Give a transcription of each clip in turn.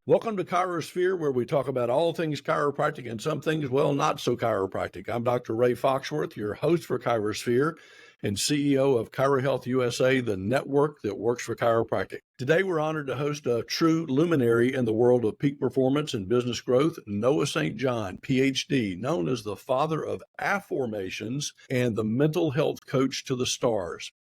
Welcome to ChiroSphere, where we talk about all things chiropractic and some things, well, not so chiropractic. I'm Dr. Ray Foxworth, your host for ChiroSphere and CEO of ChiroHealth USA, the network that works for chiropractic. Today, we're honored to host a true luminary in the world of peak performance and business growth, Noah St. John, PhD, known as the father of Afformations and the mental health coach to the stars.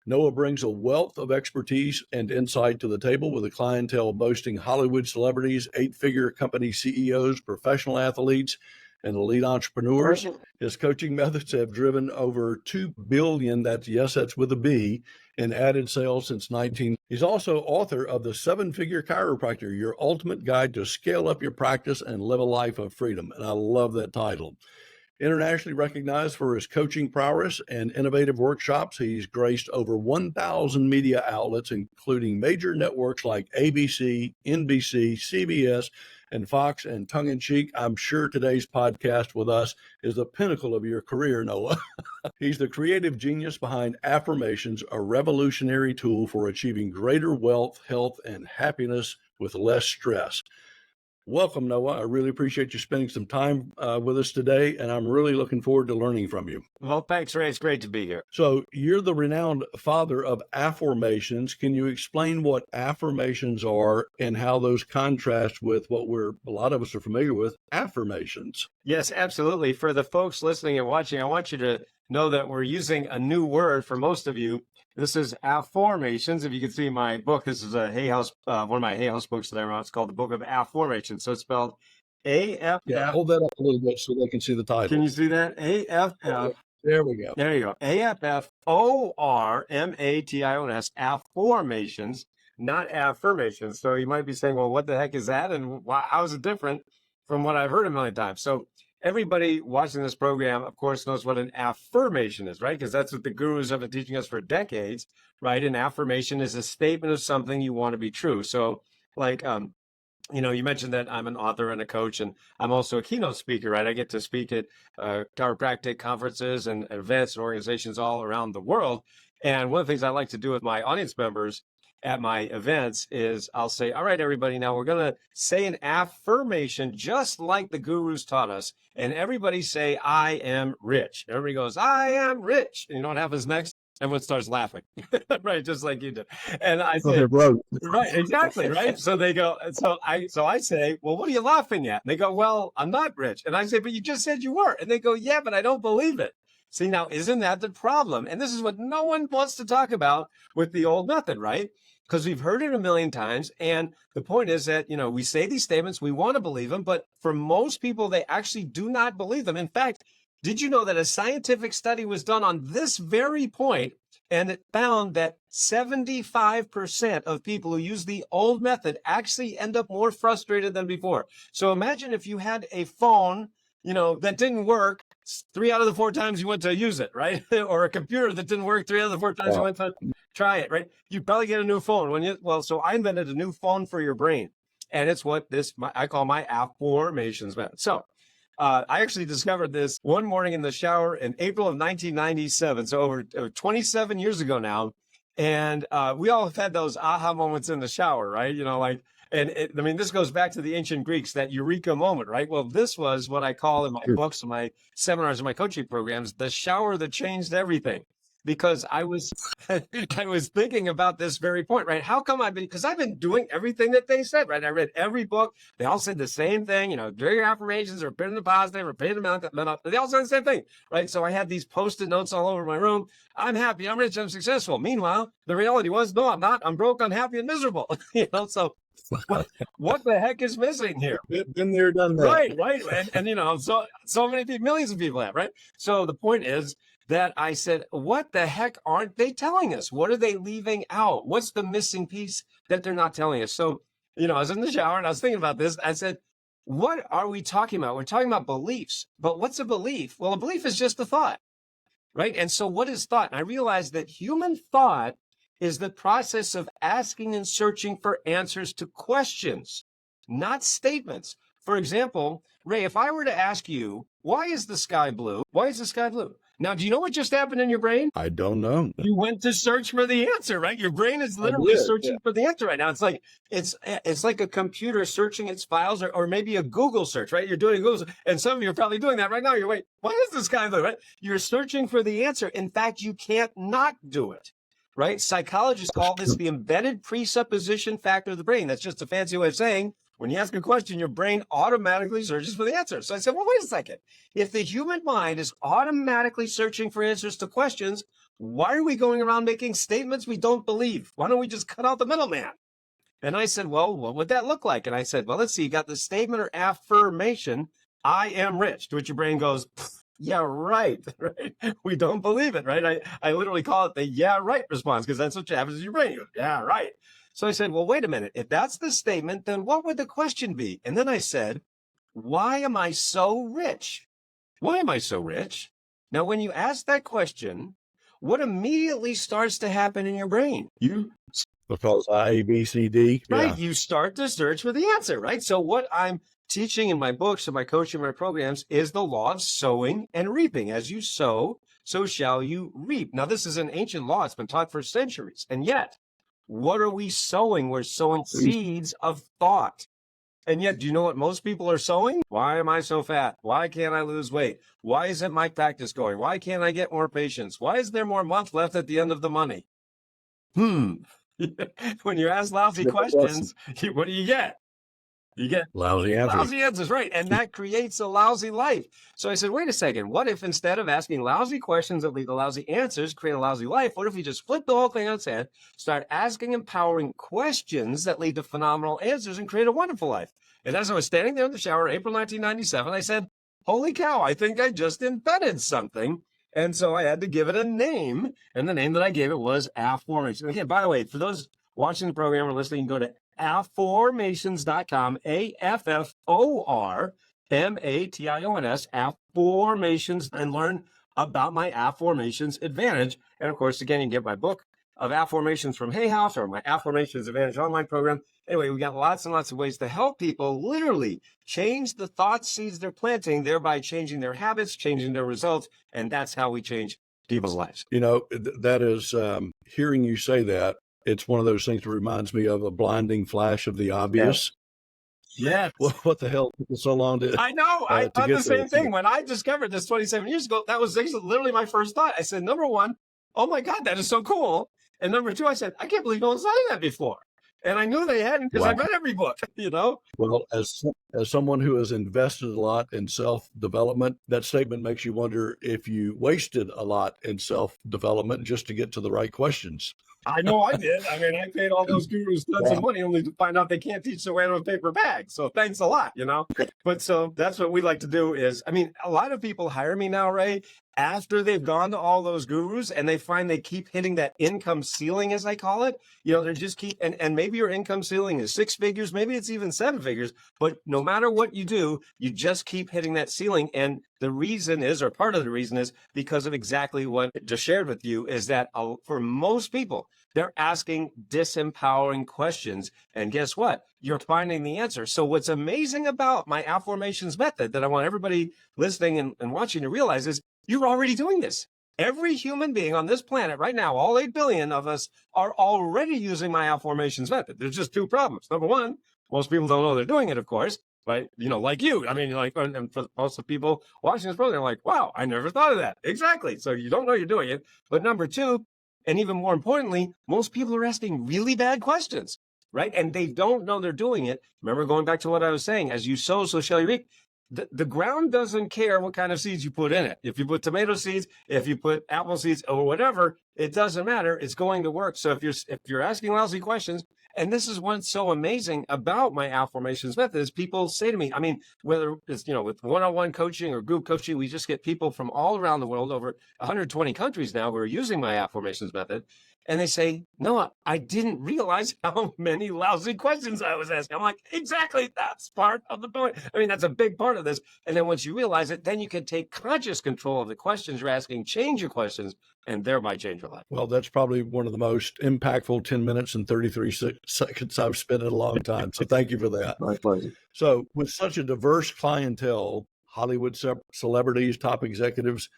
Noah brings a wealth of expertise and insight to the table with a clientele boasting Hollywood celebrities, eight-figure company CEOs, professional athletes, and elite entrepreneurs. His coaching methods have driven over $2 billion, that's with a B, in added sales since 19. He's also author of the Seven Figure Chiropractor, your ultimate guide to scale up your practice and live a life of freedom. And I love that title. Internationally recognized for his coaching prowess and innovative workshops, he's graced over 1,000 media outlets, including major networks like ABC, NBC, CBS, and Fox. And tongue-in-cheek, I'm sure today's podcast with us is the pinnacle of your career, Noah. He's the creative genius behind Afformations, a revolutionary tool for achieving greater wealth, health, and happiness with less stress. Welcome, Noah. I really appreciate you spending some time with us today, and I'm really looking forward to learning from you. Well, thanks, Ray. It's great to be here. So you're the renowned father of Afformations. Can you explain what Afformations are and how those contrast with what a lot of us are familiar with, affirmations? Yes, absolutely. For the folks listening and watching, I want you to know that we're using a new word for most of you. This is Afformations. If you can see my book, this is a Hay House, one of my Hay House books that I wrote. It's called the Book of Afformations. So it's spelled A-F-F. Yeah, hold that up a little bit so they can see the title. Can you see that? A-F-F. There we go. There you go. A-F-F-O-R-M-A-T-I-O-N-S, Afformations, not affirmations. So you might be saying, well, what the heck is that? And how is it different from what I've heard a million times? So everybody watching this program, of course, knows what an affirmation is, right? Because that's what the gurus have been teaching us for decades, right? An affirmation is a statement of something you want to be true. So like, you mentioned that I'm an author and a coach, and I'm also a keynote speaker, right? I get to speak at chiropractic conferences and events and organizations all around the world. And one of the things I like to do with my audience members at my events is I'll say, all right, everybody, now we're going to say an affirmation just like the gurus taught us. And everybody say, I am rich. Everybody goes, I am rich. And you know what happens next? Everyone starts laughing, right? Just like you did. And I say, right, exactly, right? So they go, so I say, well, what are you laughing at? And they go, well, I'm not rich. And I say, but you just said you were. And they go, yeah, but I don't believe it. See, now, isn't that the problem? And this is what no one wants to talk about with the old method, right? Because we've heard it a million times. And the point is that, we say these statements, we want to believe them, but for most people, they actually do not believe them. In fact, did you know that a scientific study was done on this very point, and it found that 75% of people who use the old method actually end up more frustrated than before. So imagine if you had a phone, that didn't work 3 out of the 4 times you went to use it, right? Or a computer that didn't work 3 out of the 4 times you went to try it, right? You'd probably get a new phone. So I invented a new phone for your brain. And it's what I call my Afformations method. So I actually discovered this one morning in the shower in April of 1997. So over 27 years ago now. And we all have had those aha moments in the shower, right? This goes back to the ancient Greeks, that eureka moment, right? Well, this was what I call in my books, and my seminars, and my coaching programs, the shower that changed everything. Because I was thinking about this very point, right? How come because I've been doing everything that they said, right? I read every book. They all said the same thing, do your affirmations, or repeat the positive, repeat the mental. They all said the same thing, right? So I had these Post-it notes all over my room. I'm happy, I'm rich, I'm successful. Meanwhile, the reality was, no, I'm not. I'm broke, unhappy, and miserable. So what the heck is missing here? Been there, done that. Right. And so many people, millions of people have, right? So the point is that I said, what the heck aren't they telling us? What are they leaving out? What's the missing piece that they're not telling us? So, I was in the shower and I was thinking about this. I said, what are we talking about? We're talking about beliefs, but what's a belief? Well, a belief is just a thought, right? And so what is thought? And I realized that human thought is the process of asking and searching for answers to questions, not statements. For example, Ray, if I were to ask you, why is the sky blue? Why is the sky blue? Now, do you know what just happened in your brain? I don't know. You went to search for the answer, right? Your brain is I literally did, searching for the answer right now. It's like a computer searching its files, or maybe a Google search, right? You're doing Google, and some of you are probably doing that right now. You're wait, what is this guy doing? Right? You're searching for the answer. In fact, you can't not do it, right? Psychologists call this the embedded presupposition factor of the brain. That's just a fancy way of saying when you ask a question, your brain automatically searches for the answer. So I said, well, wait a second. If the human mind is automatically searching for answers to questions, why are we going around making statements we don't believe? Why don't we just cut out the middleman? And I said, well, what would that look like? And I said, well, let's see. You got the statement or affirmation, I am rich, to which your brain goes, yeah, right, right? We don't believe it, right? I literally call it the yeah, right response, because that's what happens in your brain. You go, yeah, right. So I said, well, wait a minute. If that's the statement, then what would the question be? And then I said, why am I so rich? Why am I so rich? Now, when you ask that question, what immediately starts to happen in your brain? Because A, B, C, D. Right. Yeah. You start to search for the answer, right? So what I'm teaching in my books and my coaching, my programs is the law of sowing and reaping. As you sow, so shall you reap. Now, this is an ancient law. It's been taught for centuries. And yet, what are we sowing? We're sowing seeds of thought. And yet, do you know what most people are sowing? Why am I so fat? Why can't I lose weight? Why isn't my practice going? Why can't I get more patients? Why is there more month left at the end of the money? When you ask lousy questions, what do you get? You get Lousy answers. lousy answers, right? And that creates a lousy life. So I said, wait a second. What if instead of asking lousy questions that lead to lousy answers, create a lousy life? What if we just flip the whole thing on its head, start asking empowering questions that lead to phenomenal answers and create a wonderful life? And as I was standing there in the shower, April 1997, I said, holy cow, I think I just invented something. And so I had to give it a name. And the name that I gave it was Afformations. Again, by the way, for those watching the program or listening, you can go to Afformations.com, Afformations, Afformations, and learn about my Afformations Advantage. And of course, again, you can get my book of Afformations from Hay House or my Afformations Advantage online program. Anyway, we got lots and lots of ways to help people literally change the thought seeds they're planting, thereby changing their habits, changing their results. And that's how we change people's lives. You know, that is, hearing you say that, it's one of those things that reminds me of a blinding flash of the obvious. Yeah. Well, what the hell took so long to? I know. I thought the same there. thing. When I discovered this 27 years ago, that was literally my first thought. I said, number one, oh my God, that is so cool. And number two, I said, I can't believe no one's done that before. And I knew they hadn't because I read every book, you know? Well, as someone who has invested a lot in self-development, that statement makes you wonder if you wasted a lot in self-development just to get to the right questions. I know I did. I mean, I paid all those gurus tons of money only to find out they can't teach the way out of a paper bag. So thanks a lot, you know? But so that's what we like to do is, I mean, a lot of people hire me now, Ray, after they've gone to all those gurus and they find they keep hitting that income ceiling, as I call it. You know, they just keep, and maybe your income ceiling is 6 figures, maybe it's even 7 figures, but no matter what you do, you just keep hitting that ceiling. And the reason is, or part of the reason is because of exactly what I just shared with you, is that for most people, they're asking disempowering questions. And guess what? You're finding the answer. So what's amazing about my Afformations method that I want everybody listening and watching to realize is you're already doing this. Every human being on this planet right now, all 8 billion of us, are already using my Afformations method. There's just 2 problems. Number one, most people don't know they're doing it, of course, right? You know, like you. I mean, like, and for most of the people watching this program, they're like, wow, I never thought of that. Exactly. So you don't know you're doing it. But number 2, and even more importantly, most people are asking really bad questions, right? And they don't know they're doing it. Remember, going back to what I was saying, as you sow, so shall you reap. The ground doesn't care what kind of seeds you put in it. If you put tomato seeds, if you put apple seeds or whatever, it doesn't matter. It's going to work. So if you're asking lousy questions, and this is what's so amazing about my Afformations method is people say to me, I mean, whether it's, you know, with one-on-one coaching or group coaching, we just get people from all around the world, over 120 countries now, who are using my Afformations method. And they say, no, I didn't realize how many lousy questions I was asking. I'm like, exactly, that's part of the point. I mean, that's a big part of this. And then once you realize it, then you can take conscious control of the questions you're asking, change your questions, and thereby change your life. Well, that's probably one of the most impactful 10 minutes and 33 seconds I've spent in a long time. So thank you for that. My pleasure. So with such a diverse clientele, Hollywood celebrities, top executives,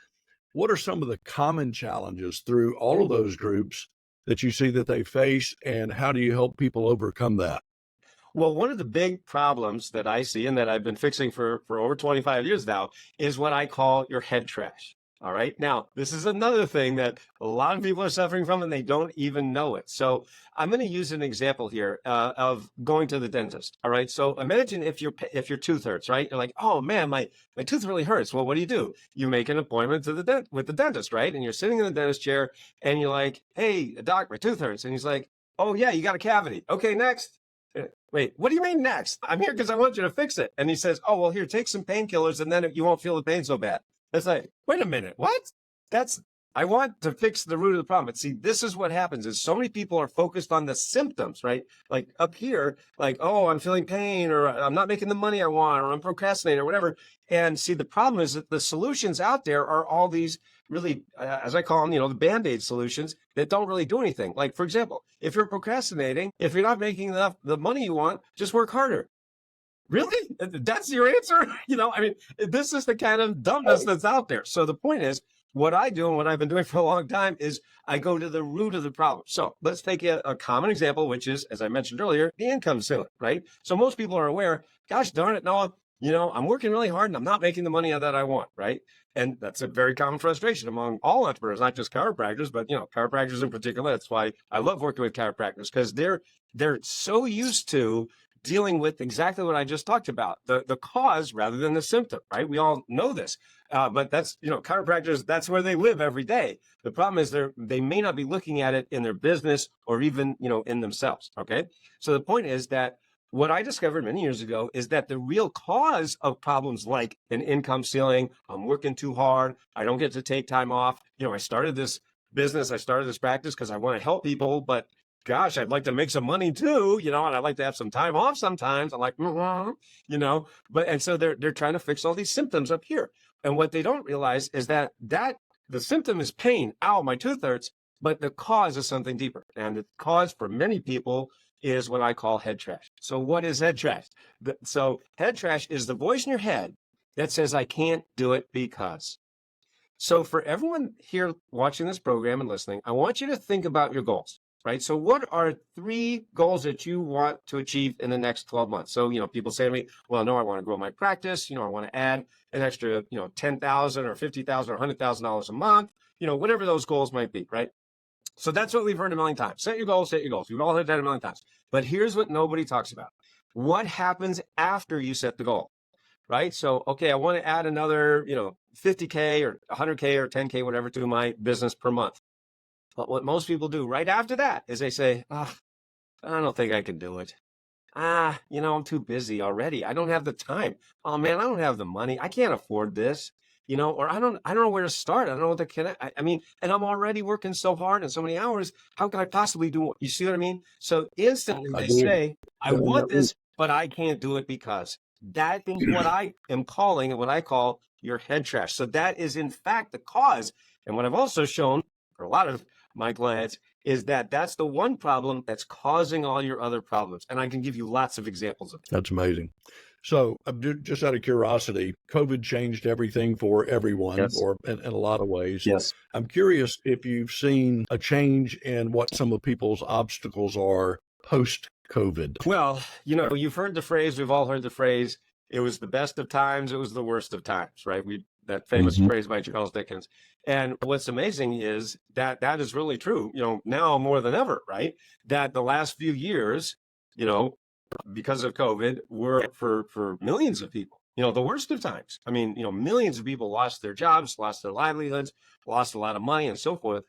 What are some of the common challenges through all of those groups that you see that they face, and how do you help people overcome that? Well, one of the big problems that I see and that I've been fixing for over 25 years now is what I call your head trash. All right. Now, this is another thing that a lot of people are suffering from and they don't even know it. So I'm going to use an example here of going to the dentist. All right. So imagine if your tooth hurts, right? You're like, oh man, my tooth really hurts. Well, what do? You make an appointment to with the dentist, right? And you're sitting in the dentist chair and you're like, hey, doc, my tooth hurts. And he's like, oh yeah, you got a cavity. Okay, next. Wait, what do you mean next? I'm here because I want you to fix it. And he says, oh, well, here, take some painkillers and then you won't feel the pain so bad. It's like, wait a minute, what? I want to fix the root of the problem. But see, this is what happens is so many people are focused on the symptoms, right? Like up here, like, oh, I'm feeling pain or I'm not making the money I want or I'm procrastinating or whatever. And see, the problem is that the solutions out there are all these really, as I call them, the Band-Aid solutions that don't really do anything. Like, for example, if you're procrastinating, if you're not making enough the money you want, just work harder. Really? That's your answer? This is the kind of dumbness that's out there. So the point is, what I do and what I've been doing for a long time is I go to the root of the problem. So let's take a common example, which is, as I mentioned earlier, the income ceiling, right? So most people are aware, gosh darn it, Noah, I'm working really hard and I'm not making the money that I want, right? And that's a very common frustration among all entrepreneurs, not just chiropractors, but chiropractors in particular. That's why I love working with chiropractors, because they're so used to dealing with exactly what I just talked about, the cause rather than the symptom, right? We all know this, but that's, chiropractors, that's where they live every day. The problem is they may not be looking at it in their business or even, in themselves, okay? So the point is that what I discovered many years ago is that the real cause of problems like an income ceiling, I'm working too hard, I don't get to take time off. I started this practice because I want to help people, but gosh, I'd like to make some money too, and I'd like to have some time off sometimes. I'm like, and so they're trying to fix all these symptoms up here. And what they don't realize is that the symptom is pain. Ow, my tooth hurts. But the cause is something deeper. And the cause for many people is what I call head trash. So what is head trash? So head trash is the voice in your head that says, I can't do it because. So for everyone here watching this program and listening, I want you to think about your goals. Right. So what are 3 goals that you want to achieve in the next 12 months? So, people say to me, well, no, I want to grow my practice. I want to add an extra, $10,000 or $50,000 or $100,000 a month, whatever those goals might be. Right. So that's what we've heard a million times. Set your goals, set your goals. We've all heard that a million times. But here's what nobody talks about. What happens after you set the goal? Right. So, okay, I want to add another, 50K or 100K or 10K, whatever, to my business per month. But what most people do right after that is they say, I don't think I can do it. I'm too busy already. I don't have the time. Oh man, I don't have the money. I can't afford this, or I don't know where to start. I don't know what to connect. I mean, and I'm already working so hard and so many hours. How can I possibly do it? You see what I mean? So instantly I they do. say, I want this, but I can't do it because. That is what I am calling and what I call your head trash. So that is in fact the cause. And what I've also shown for a lot of my clients is that that's the one problem that's causing all your other problems. And I can give you lots of examples of it. That's amazing. So, just out of curiosity, COVID changed everything for everyone, Yes. or in a lot of ways. Yes. I'm curious if you've seen a change in what some of people's obstacles are post-COVID. Well, you've heard the phrase, we've all heard the phrase, it was the best of times, it was the worst of times, right? That famous phrase by Charles Dickens. And what's amazing is that is really true, now more than ever, right? That the last few years, because of COVID, were for millions of people, the worst of times. I mean, millions of people lost their jobs, lost their livelihoods, lost a lot of money and so forth.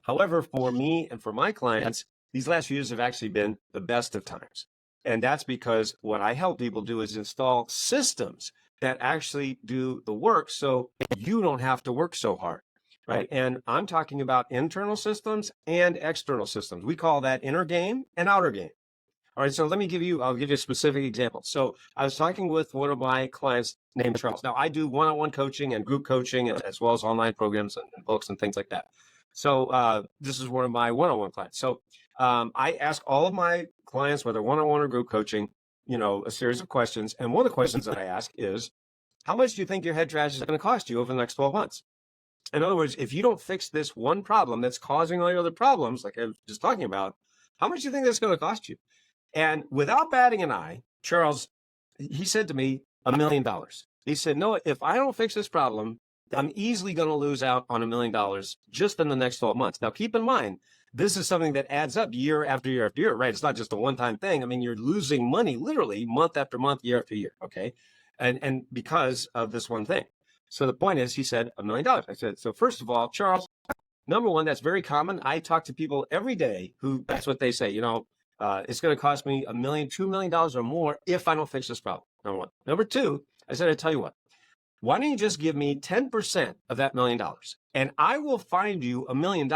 However, for me and for my clients, these last few years have actually been the best of times. And that's because what I help people do is install systems that actually do the work so you don't have to work so hard, right? And I'm talking about internal systems and external systems. We call that inner game and outer game. All right, so I'll give you a specific example. So I was talking with one of my clients named Charles. Now I do one-on-one coaching and group coaching as well as online programs and books and things like that. So this is one of my one-on-one clients. So I ask all of my clients, whether one-on-one or group coaching, a series of questions. And one of the questions that I ask is, how much do you think your head trash is going to cost you over the next 12 months? In other words, if you don't fix this one problem that's causing all your other problems, like I was just talking about, how much do you think that's going to cost you? And without batting an eye, Charles, he said to me, $1 million. He said, no, if I don't fix this problem, I'm easily going to lose out on $1 million just in the next 12 months. Now, keep in mind, this is something that adds up year after year after year, right? It's not just a one-time thing. I mean, you're losing money literally month after month, year after year, okay? And because of this one thing. So the point is, he said $1 million. I said, so first of all, Charles, number one, that's very common. I talk to people every day who that's what they say, it's going to cost me $1 million, $2 million or more if I don't fix this problem. Number one. Number two, I said, I tell you what, why don't you just give me 10% of that $1 million and I will find you $1 million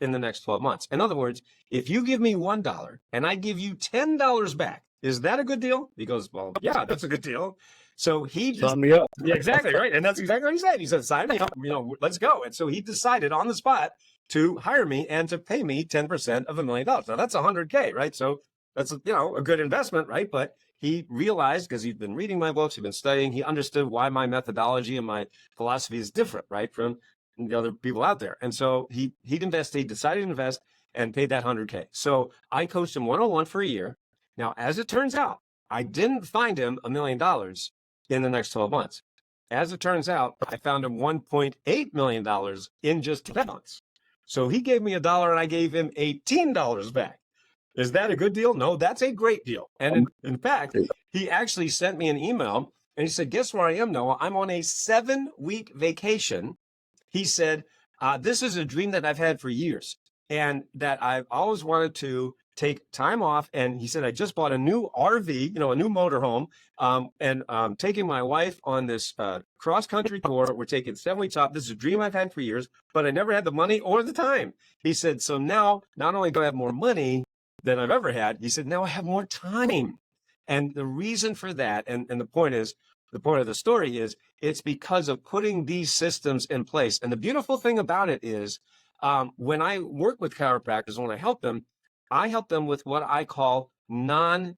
in the next 12 months. In other words, if you give me $1 and I give you $10 back, is that a good deal? He goes, well, yeah, that's a good deal. So he just, Sign me up. yeah, exactly, right. And that's exactly what he said. He said, sign me up, let's go. And so he decided on the spot to hire me and to pay me 10% of $1 million. Now that's 100K, right? So that's, a good investment, right? But he realized, because he'd been reading my books, he'd been studying, he understood why my methodology and my philosophy is different, right, from the other people out there. And so he decided to invest and paid that 100K. So I coached him one-on-one for a year. Now, as it turns out, I didn't find him $1 million in the next 12 months. As it turns out, I found him $1.8 million in just 10 months. So he gave me $1 and I gave him $18 back. Is that a good deal? No, that's a great deal. And in fact, he actually sent me an email and he said, guess where I am, Noah? I'm on a 7-week vacation. He said, this is a dream that I've had for years and that I've always wanted to take time off. And he said, I just bought a new RV, a new motorhome, and I'm taking my wife on this cross-country tour. We're taking 7 weeks off. This is a dream I've had for years, but I never had the money or the time. He said, so now not only do I have more money than I've ever had, he said, now I have more time. And the reason for that, and the point of the story is, it's because of putting these systems in place. And the beautiful thing about it is, when I work with chiropractors, when I help them with what I call non-office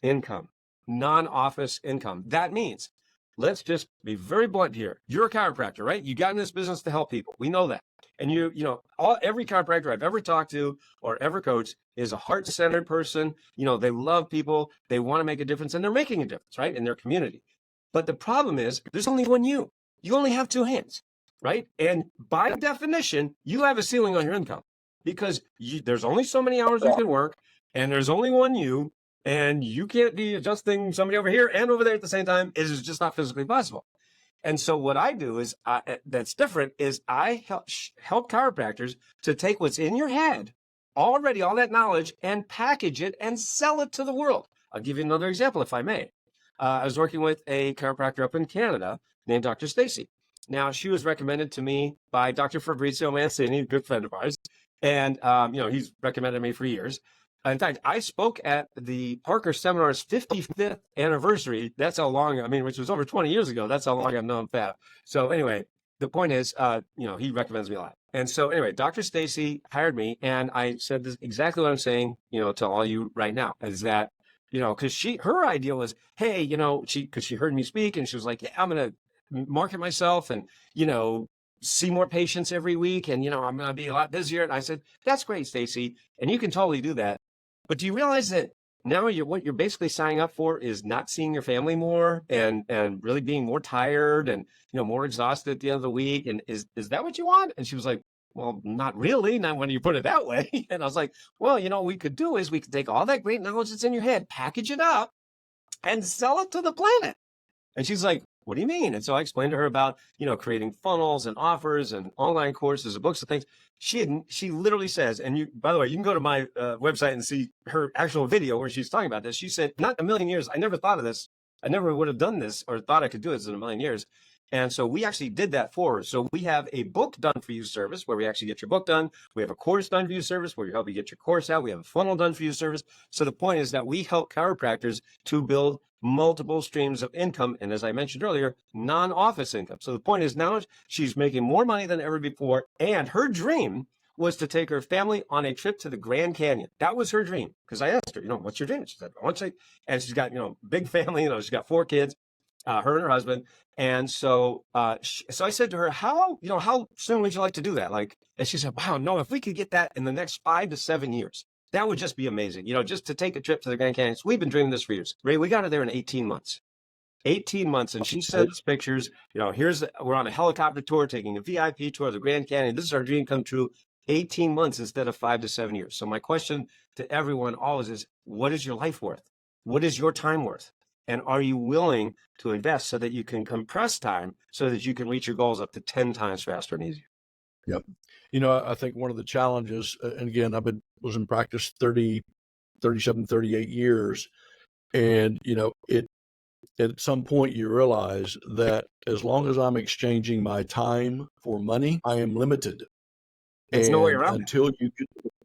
income. Non-office income. That means, let's just be very blunt here. You're a chiropractor, right? You got in this business to help people. We know that. And every chiropractor I've ever talked to or ever coached is a heart-centered person. They love people. They want to make a difference, and they're making a difference, right, in their community. But the problem is, there's only one you. You only have two hands, right? And by definition, you have a ceiling on your income because there's only so many hours you can work, and there's only one you, and you can't be adjusting somebody over here and over there at the same time. It is just not physically possible. And so what I do is, that's different, is I help chiropractors to take what's in your head, already all that knowledge, and package it and sell it to the world. I'll give you another example, if I may. I was working with a chiropractor up in Canada named Dr. Stacy. Now, she was recommended to me by Dr. Fabrizio Mancini, a good friend of ours. And, he's recommended me for years. In fact, I spoke at the Parker Seminar's 55th anniversary. That's how long, which was over 20 years ago. That's how long I've known Fab. So anyway, the point is, he recommends me a lot. And so anyway, Dr. Stacy hired me, and I said this exactly what I'm saying, to all you right now, is that, because her idea was, hey, because she heard me speak, and she was like, yeah, I'm going to market myself and, see more patients every week, and, I'm going to be a lot busier. And I said, that's great, Stacy, and you can totally do that. But do you realize that now what you're basically signing up for is not seeing your family more and really being more tired and, more exhausted at the end of the week? And is that what you want? And she was like, well, not really, not when you put it that way. And I was like, well, what we could do is we could take all that great knowledge that's in your head, package it up, and sell it to the planet. And she's like, what do you mean? And so I explained to her about, creating funnels and offers and online courses and books and things. She literally says, and by the way, you can go to my website and see her actual video where she's talking about this. She said, not a million years. I never thought of this. I never would have done this or thought I could do this in a million years. And so we actually did that for her. So we have a book done for you service where we actually get your book done. We have a course done for you service where we help you get your course out. We have a funnel done for you service. So the point is that we help chiropractors to build multiple streams of income. And as I mentioned earlier, non-office income. So the point is now she's making more money than ever before. And her dream was to take her family on a trip to the Grand Canyon. That was her dream. Because I asked her, what's your dream? She said, I want to. And she's got, big family, she's got 4 kids. her and her husband. And so, so I said to her, how soon would you like to do that? Like, and she said, wow, no, if we could get that in the next 5 to 7 years, that would just be amazing. Just to take a trip to the Grand Canyon. So we've been dreaming this for years. Ray, we got her there in 18 months. 18 months. And she sent us pictures. We're on a helicopter tour, taking a VIP tour of the Grand Canyon. This is our dream come true. 18 months instead of 5 to 7 years. So my question to everyone always is, what is your life worth? What is your time worth? And are you willing to invest so that you can compress time so that you can reach your goals up to 10 times faster and easier? Yep. I think one of the challenges, and again, was in practice 37, 38 years. And, at some point you realize that as long as I'm exchanging my time for money, I am limited. There's no way And around it.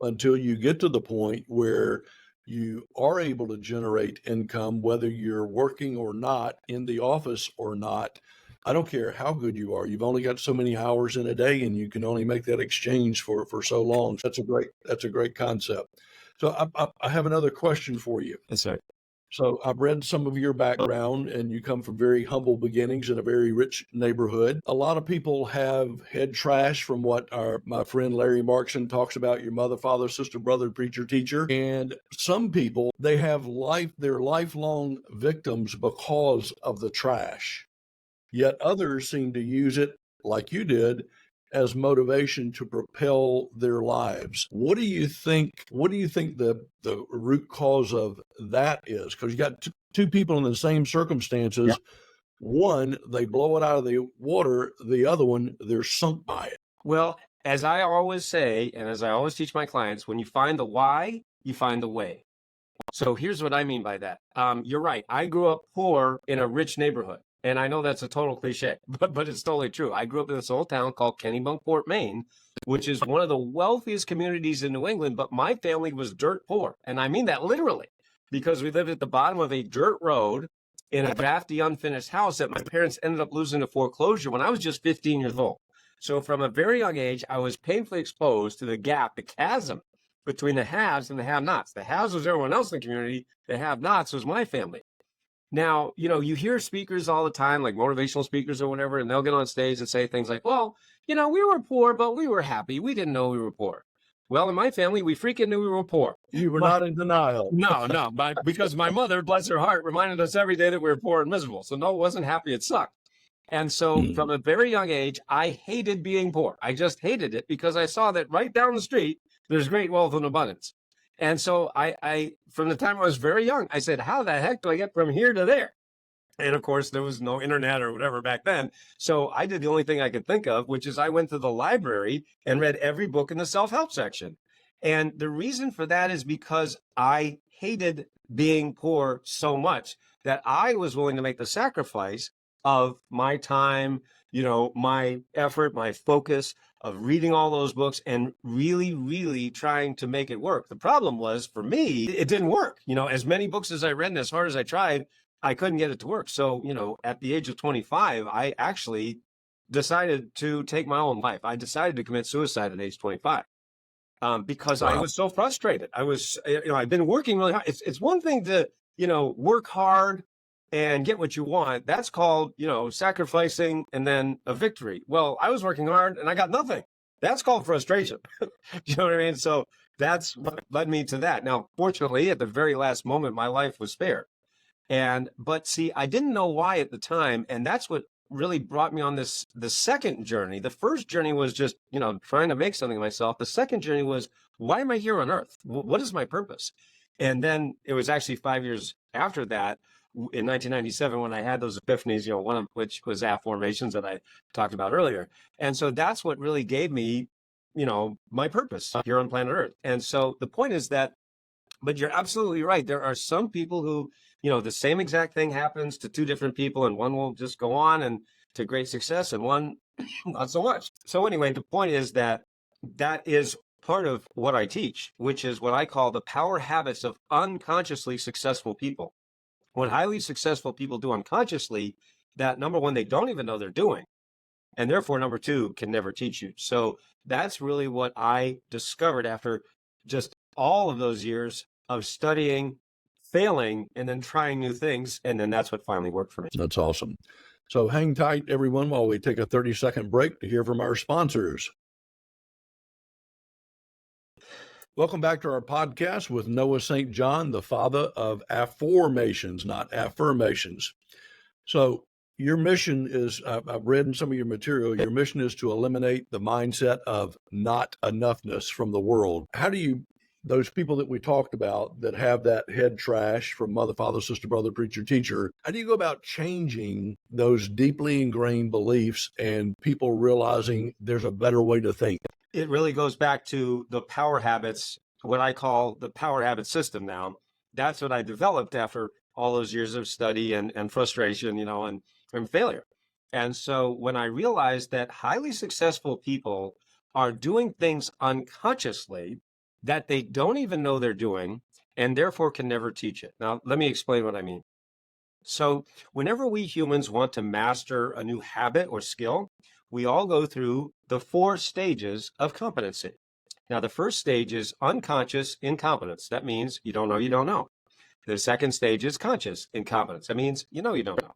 until you get to the point where you are able to generate income, whether you're working or not, in the office or not, I don't care how good you are. You've only got so many hours in a day, and you can only make that exchange for so long. That's a great concept. So I have another question for you. That's right. So I've read some of your background, and you come from very humble beginnings in a very rich neighborhood. A lot of people have head trash from what my friend Larry Markson talks about: your mother, father, sister, brother, preacher, teacher. And some people, they're lifelong victims because of the trash. Yet others seem to use it, like you did, as motivation to propel their lives. What do you think the root cause of that is? Because you got two people in the same circumstances. Yeah. One, they blow it out of the water. The other one, they're sunk by it. Well, as I always say, and as I always teach my clients, when you find the why, you find the way. So here's what I mean by that. You're right. I grew up poor in a rich neighborhood. And I know that's a total cliche, but it's totally true. I grew up in this old town called Kennebunkport, Maine, which is one of the wealthiest communities in New England, but my family was dirt poor. And I mean that literally, because we lived at the bottom of a dirt road in a drafty, unfinished house that my parents ended up losing to foreclosure when I was just 15 years old. So from a very young age, I was painfully exposed to the gap, the chasm between the haves and the have-nots. The haves was everyone else in the community. The have-nots was my family. Now, you hear speakers all the time, like motivational speakers or whatever, and they'll get on stage and say things like, well, we were poor, but we were happy. We didn't know we were poor. Well, in my family, we freaking knew we were poor. You were not in denial. No, because my mother, bless her heart, reminded us every day that we were poor and miserable. So no, it wasn't happy. It sucked. And so from a very young age, I hated being poor. I just hated it because I saw that right down the street, there's great wealth and abundance. And so I, from the time I was very young, I said, how the heck do I get from here to there? And of course, there was no internet or whatever back then. So I did the only thing I could think of, which is I went to the library and read every book in the self-help section. And the reason for that is because I hated being poor so much that I was willing to make the sacrifice of my time, my effort, my focus of reading all those books and really, really trying to make it work. The problem was, for me, it didn't work. As many books as I read and as hard as I tried, I couldn't get it to work. So, at the age of 25, I actually decided to take my own life. I decided to commit suicide at age 25 because I was so frustrated. I've been working really hard. It's one thing to, work hard and get what you want. That's called, sacrificing and then a victory. Well, I was working hard and I got nothing. That's called frustration. You know what I mean? So that's what led me to that. Now, fortunately, at the very last moment, my life was spared. But see, I didn't know why at the time. And that's what really brought me on the second journey. The first journey was just, trying to make something of myself. The second journey was, why am I here on earth? What is my purpose? And then it was actually 5 years after that, in 1997, when I had those epiphanies, one of which was Afformations that I talked about earlier. And so that's what really gave me, my purpose here on planet Earth. And so the point is that, but you're absolutely right. There are some people who, the same exact thing happens to two different people, and one will just go on and to great success and one not so much. So anyway, the point is that is part of what I teach, which is what I call the power habits of unconsciously successful people. What highly successful people do unconsciously, that number one, they don't even know they're doing. And therefore, number two, can never teach you. So that's really what I discovered after just all of those years of studying failing and then trying new things. And then that's what finally worked for me. That's awesome. So hang tight, everyone, while we take a 30-second break to hear from our sponsors. Welcome back to our podcast with Noah St. John, the father of Afformations, not Affirmations. So your mission is, I've read in some of your material, your mission is to eliminate the mindset of not enoughness from the world. How do you, those people that we talked about that have that head trash from mother, father, sister, brother, preacher, teacher, how do you go about changing those deeply ingrained beliefs and people realizing there's a better way to think? It really goes back to the power habits, what I call the power habit system now. That's what I developed after all those years of study and frustration, and failure. And so when I realized that highly successful people are doing things unconsciously that they don't even know they're doing and therefore can never teach it. Now, let me explain what I mean. So whenever we humans want to master a new habit or skill, we all go through the 4 stages of competency. Now, the first stage is unconscious incompetence. That means you don't know you don't know. The second stage is conscious incompetence. That means you know you don't know.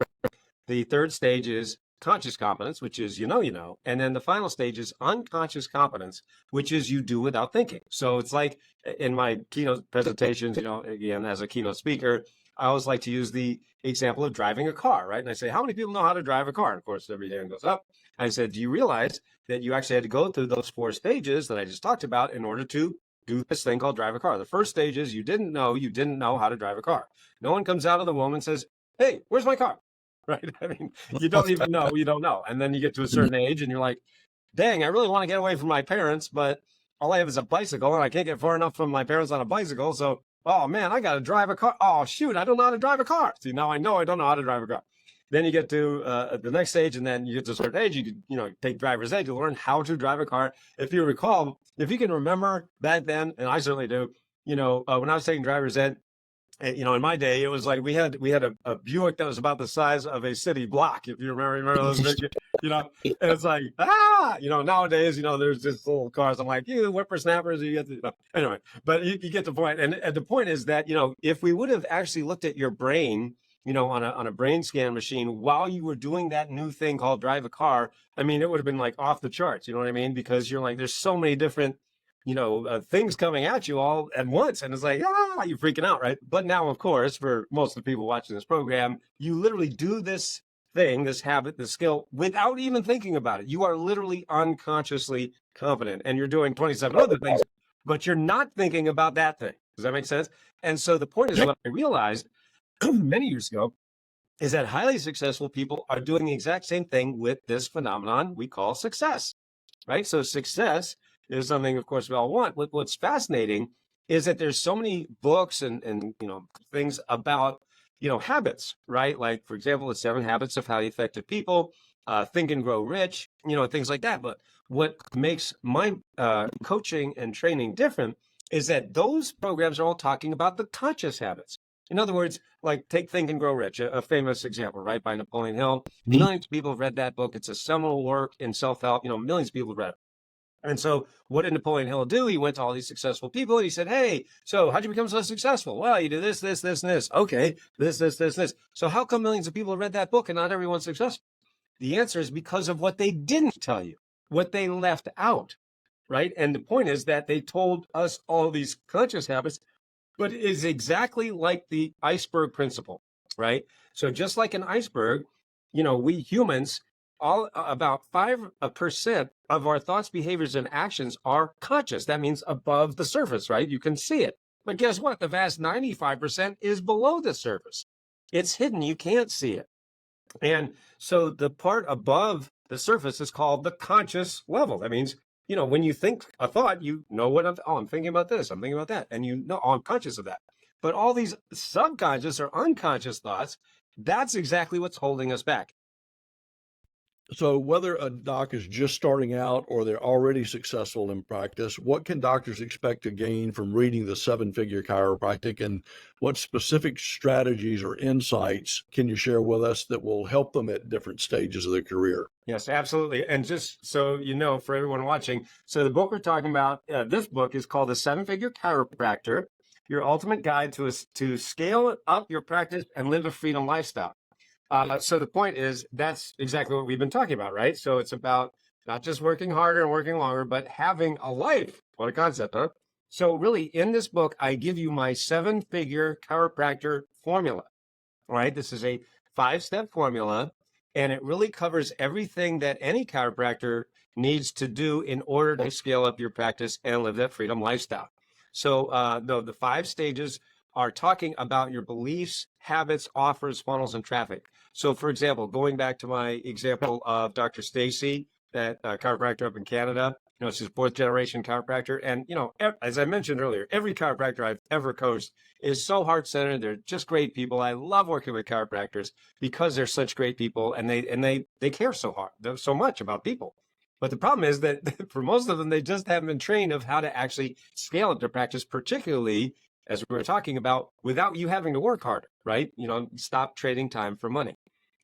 The third stage is conscious competence, which is you know. And then the final stage is unconscious competence, which is you do without thinking. So it's like in my keynote presentations, again, as a keynote speaker, I always like to use the example of driving a car, right? And I say, how many people know how to drive a car? And of course, every hand goes up. I said, do you realize that you actually had to go through those 4 stages that I just talked about in order to do this thing called drive a car? The first stage is you didn't know how to drive a car. No one comes out of the womb and says, hey, where's my car? Right? I mean, you don't even know, you don't know. And then you get to a certain age and you're like, dang, I really want to get away from my parents, but all I have is a bicycle and I can't get far enough from my parents on a bicycle. So, oh man, I got to drive a car. Oh shoot, I don't know how to drive a car. See, now I know I don't know how to drive a car. Then you get to the next stage, and then you get to a certain age, you could, take driver's ed to learn how to drive a car. If you recall, if you can remember back then, and I certainly do, when I was taking driver's ed, in my day, it was like we had a Buick that was about the size of a city block. If you remember those, and it's like, nowadays, there's just little cars. I'm like, you whippersnappers, you get the, anyway, but you get the point. And the point is that, if we would have actually looked at your brain, on a brain scan machine while you were doing that new thing called drive a car, I mean, it would have been like off the charts. You know what I mean? Because you're like, there's so many different, things coming at you all at once. And it's like, you're freaking out, right? But now, of course, for most of the people watching this program, you literally do this thing, this habit, this skill without even thinking about it. You are literally unconsciously competent and you're doing 27 other things, but you're not thinking about that thing. Does that make sense? And so the point is what I realized many years ago is that highly successful people are doing the exact same thing with this phenomenon we call success, right? So success is something, of course, we all want. What's fascinating is that there's so many books and things about, habits, right? Like, for example, the 7 Habits of Highly Effective People, Think and Grow Rich, things like that. But what makes my coaching and training different is that those programs are all talking about the conscious habits. In other words, like take Think and Grow Rich, a famous example, right, by Napoleon Hill. Millions of people have read that book. It's a seminal work in self-help. Millions of people have read it. And so what did Napoleon Hill do? He went to all these successful people and he said, hey, so how'd you become so successful? Well, you do this, this, this, and this. Okay, this. So how come millions of people have read that book and not everyone's successful? The answer is because of what they didn't tell you, what they left out, right? And the point is that they told us all these conscious habits, but it is exactly like the iceberg principle, right? So just like an iceberg, we humans, all about 5% of our thoughts, behaviors, and actions are conscious. That means above the surface, right? You can see it. But guess what? The vast 95% is below the surface. It's hidden. You can't see it. And so the part above the surface is called the conscious level. That means, when you think a thought, what I'm thinking about this, I'm thinking about that. And I'm conscious of that. But all these subconscious or unconscious thoughts, that's exactly what's holding us back. So whether a doc is just starting out or they're already successful in practice, what can doctors expect to gain from reading the 7-Figure Chiropractic, and what specific strategies or insights can you share with us that will help them at different stages of their career? Yes, absolutely. And just so for everyone watching, so the book we're talking about, this book is called The 7-Figure Chiropractor. your ultimate guide to scale up your practice and live a freedom lifestyle. So the point is, that's exactly what we've been talking about, right? So it's about not just working harder and working longer, but having a life. What a concept, huh? So really, in this book, I give you my 7-figure chiropractor formula, right? This is a 5-step formula, and it really covers everything that any chiropractor needs to do in order to scale up your practice and live that freedom lifestyle. So the 5 stages are talking about your beliefs, habits, offers, funnels, and traffic. So for example, going back to my example of Dr. Stacy, that chiropractor up in Canada, she's a 4th-generation chiropractor. And, as I mentioned earlier, every chiropractor I've ever coached is so heart-centered. They're just great people. I love working with chiropractors because they're such great people, and they care so hard, so much about people. But the problem is that for most of them, they just haven't been trained of how to actually scale up their practice, particularly as we were talking about, without you having to work harder, right? Stop trading time for money.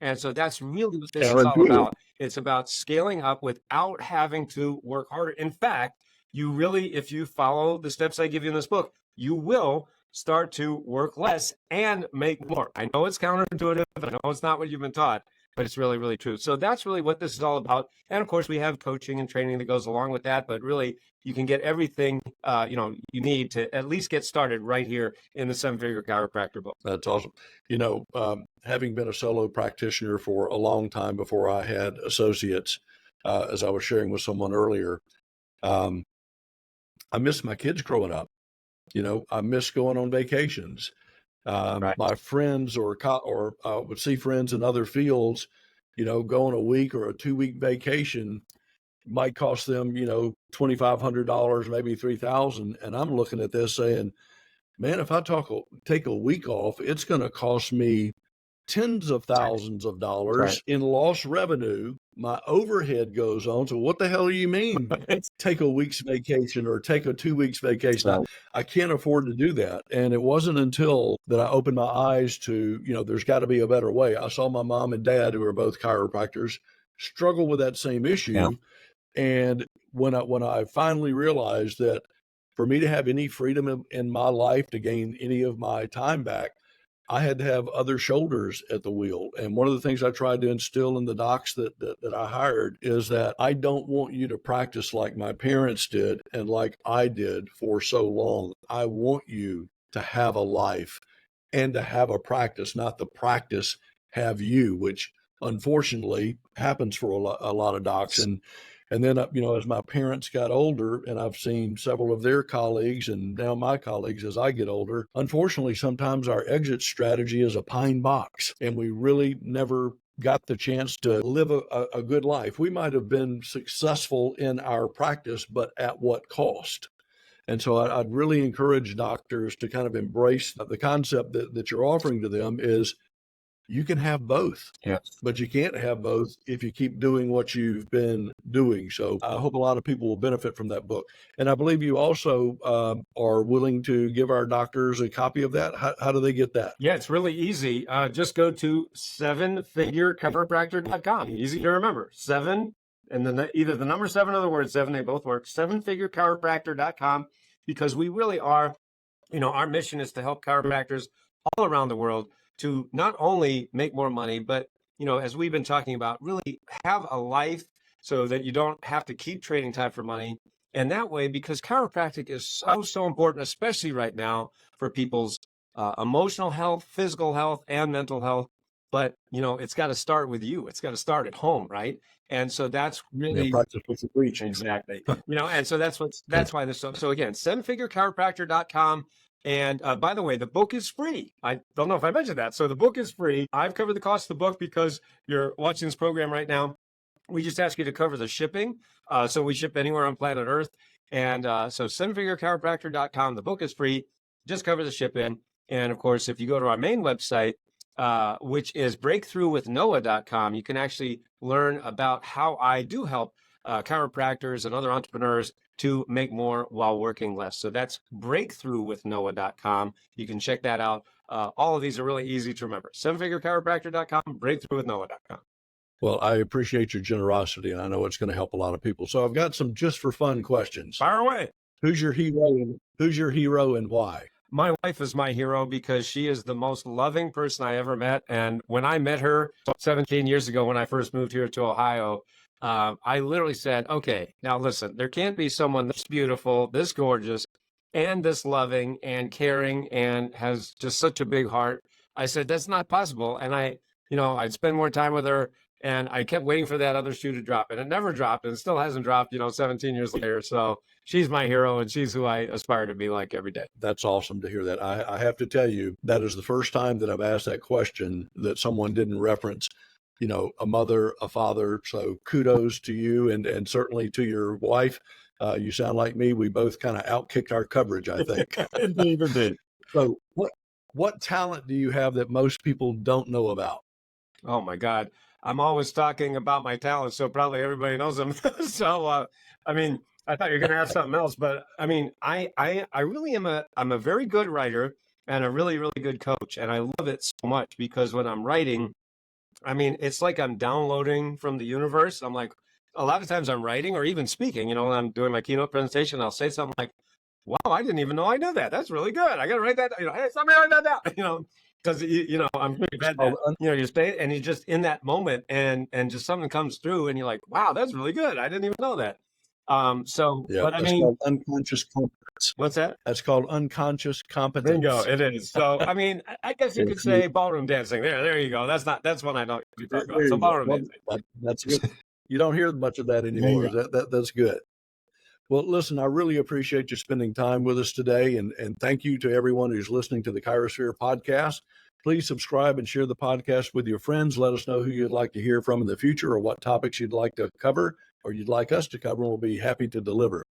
And so that's really what this is all about. It's about scaling up without having to work harder. In fact, you really, if you follow the steps I give you in this book, you will start to work less and make more. I know it's counterintuitive. I know it's not what you've been taught, but it's really, really true. So that's really what this is all about. And of course, we have coaching and training that goes along with that, but really you can get everything, you need to at least get started right here in the 7-Figure Chiropractor book. That's awesome. Having been a solo practitioner for a long time before I had associates, as I was sharing with someone earlier, I miss my kids growing up. I miss going on vacations. Right. My friends or would see friends in other fields, going a week or a 2-week vacation might cost them, $2,500, maybe $3,000. And I'm looking at this saying, man, if I take a week off, it's going to cost me tens of thousands of dollars in lost revenue. My overhead goes on. So what the hell do you mean? Take a week's vacation or take a 2 weeks vacation. I can't afford to do that. And it wasn't until that I opened my eyes to, there's got to be a better way. I saw my mom and dad, who are both chiropractors, struggle with that same issue. Yeah. And when I finally realized that for me to have any freedom in my life to gain any of my time back, I had to have other shoulders at the wheel. And one of the things I tried to instill in the docs that I hired is that I don't want you to practice like my parents did and like I did for so long. I want you to have a life and to have a practice, not the practice have you, which unfortunately happens for a lot of docs. And then, as my parents got older, and I've seen several of their colleagues and now my colleagues as I get older, unfortunately, sometimes our exit strategy is a pine box, and we really never got the chance to live a good life. We might have been successful in our practice, but at what cost? And so I'd really encourage doctors to kind of embrace the concept that you're offering to them is you can have both, yes, but you can't have both if you keep doing what you've been doing. So I hope a lot of people will benefit from that book. And I believe you also are willing to give our doctors a copy of that. How do they get that? Yeah, it's really easy. Just go to 7figurechiropractor.com. Easy to remember. 7, and then either the number 7 or the word 7, they both work. 7figurechiropractor.com, because we really are, our mission is to help chiropractors all around the world to not only make more money, but, as we've been talking about, really have a life so that you don't have to keep trading time for money. And that way, because chiropractic is so important, especially right now for people's emotional health, physical health, and mental health. But, it's got to start with you. It's got to start at home, right? And so that's really practice what you preach. Exactly. And so that's why this. So again, 7figurechiropractor.com. And by the way, the book is free. I don't know if I mentioned that. So the book is free. I've covered the cost of the book because you're watching this program right now. We just ask you to cover the shipping. So we ship anywhere on planet Earth. And so 7figurechiropractor.com, the book is free. Just cover the shipping. And of course, if you go to our main website, which is breakthroughwithnoah.com, you can actually learn about how I do help chiropractors and other entrepreneurs to make more while working less. So that's breakthroughwithnoah.com. You can check that out. All of these are really easy to remember. 7figurechiropractor.com, breakthroughwithnoah.com. Well, I appreciate your generosity, and I know it's going to help a lot of people. So I've got some just for fun questions. Fire away. Who's your hero and why? My wife is my hero because she is the most loving person I ever met. And when I met her 17 years ago, when I first moved here to Ohio, I literally said, okay, now listen, there can't be someone this beautiful, this gorgeous, and this loving and caring and has just such a big heart. I said, that's not possible. And I'd spend more time with her, and I kept waiting for that other shoe to drop, and it never dropped, and it still hasn't dropped, 17 years later. So she's my hero, and she's who I aspire to be like every day. That's awesome to hear that. I have to tell you, that is the first time that I've asked that question that someone didn't reference, a mother, a father. So kudos to you, and certainly to your wife. You sound like me. We both kind of outkicked our coverage, I think. Indeed. So what talent do you have that most people don't know about? Oh my God. I'm always talking about my talents, so probably everybody knows them. So, I thought you were going to ask something else, but I really I'm a very good writer and a really, really good coach. And I love it so much because when I'm writing, it's like I'm downloading from the universe. I'm like, a lot of times I'm writing or even speaking, when I'm doing my keynote presentation, I'll say something like, wow, I didn't even know I knew that. That's really good. I got to write that, hey, somebody write that down, because I'm pretty bad at that. You stay and you're just in that moment, and just something comes through, and you're like, wow, that's really good. I didn't even know that. Yeah, But that's called unconscious competence. what's that? That's called unconscious competence. Bingo, it is. So, I guess you could say ballroom dancing. There you go. That's one I don't talk about. So ballroom dancing. That's good. You don't hear much of that anymore. That's good. Well, listen, I really appreciate you spending time with us today, and thank you to everyone who's listening to the ChiroSphere podcast. Please subscribe and share the podcast with your friends. Let us know who you'd like to hear from in the future, or what topics you'd like to cover, or you'd like us to cover, and we'll be happy to deliver.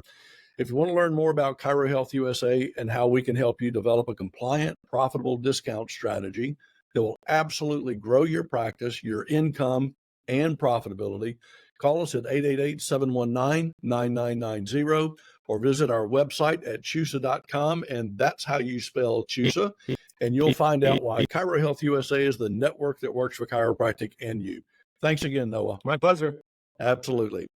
If you want to learn more about ChiroHealth USA and how we can help you develop a compliant, profitable discount strategy that will absolutely grow your practice, your income, and profitability, call us at 888-719-9990 or visit our website at CHUSA.com, and that's how you spell CHUSA, and you'll find out why ChiroHealth USA is the network that works for chiropractic and you. Thanks again, Noah. My pleasure. Absolutely.